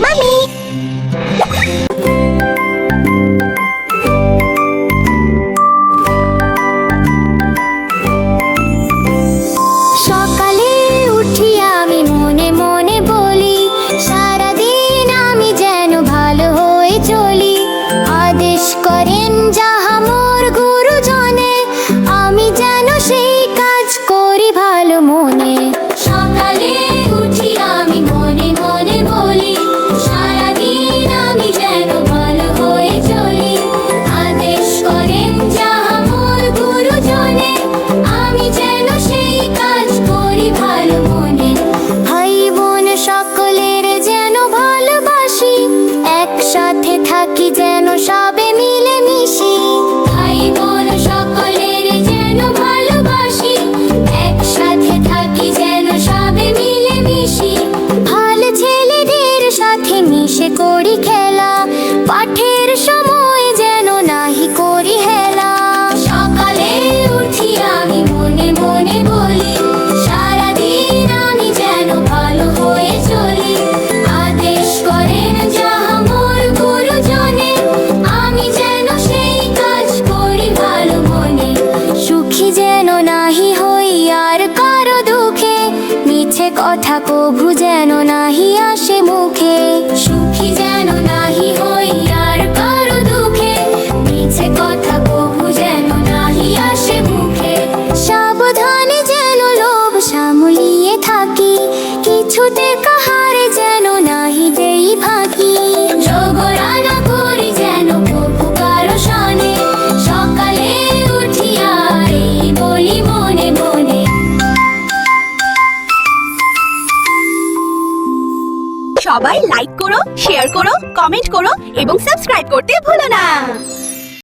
মামি। সকালে উঠি আমি মনে মনে বলি, সারাদিন আমি যেন ভালো হয়ে চলি। আদেশ করেন যাহা মোর গুরুজনে, আমি যেন সেই কাজ করি ভালো মনে। সকালে উঠি আমি মনে মনে বলি, সারাদিন আমি যেন ভালো হয়ে চলি। আদেশ করেন যাহা মোর গুরুজনে, আমি যেন সেই কাজ করি ভালো মনে। ভাই বোন সকলের যেন ভালোবাসি, একসাথে থাকি যেন সবে মিলে মিশি। ভাই বোন সকলের যেন ভালোবাসি, একসাথে থাকি যেন সবে মিলে মিশি। ভালো ছেলেদের সাথে মিশে করি খেলা, পাঠের সময় যেন নাহি করি হেলা। সকালে উঠি আমি মনে মনে বলি, সারাদিন আমি যেন ভালো হয়ে চলি। আদেশ করেন যাহা মোর গুরুজনে, আমি যেন সেই কাজ করি ভালো মনে। সুখী যেন নাহি হই আর কারো দুঃখে, মিছে কথা কভু যেন নাহি আসে মুখে। সুখী যেন নাহি হই আর কারো দুঃখে, মিছে কথা কভু যেন নাহি আসে মুখে। সাবধানে যেন লোভ সামলিয়ে থাকি, কিছুতে কাহারে যেন নাহি দেই ফাঁকি। ঝগড়া না করি যেন কভু কারো সনে, সকালে উঠিয়া এই বলি মনে মনে। সবাই লাইক করো, শেয়ার করো, কমেন্ট করো এবং সাবস্ক্রাইব করতে ভুলো না।